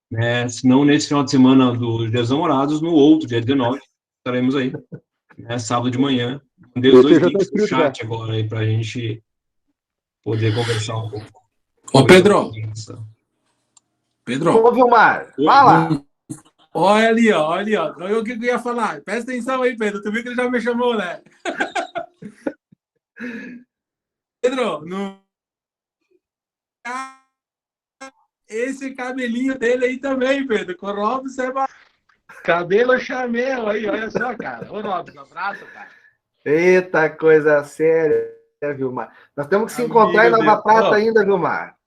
né? Se não nesse final de semana do Dia dos Namorados, no outro, dia 19, estaremos aí, né? Sábado de manhã. Mandei os Esse dois já tá links no escrito, chat agora aí pra gente poder conversar um pouco. Ô, Pedro. Pedro. Ô, Vilmar, fala! Olha ali, ó, olha ali, ó. Eu que ia falar. Presta atenção aí, Pedro. Tu viu que ele já me chamou, né? Pedro, esse cabelinho dele aí também, Pedro. Com o Robson cabelo chameu aí, olha só, cara. Ô, Robson, abraço, cara. Eita, coisa séria, Vilmar. Nós temos que se encontrar em Nova Prata ainda, Vilmar.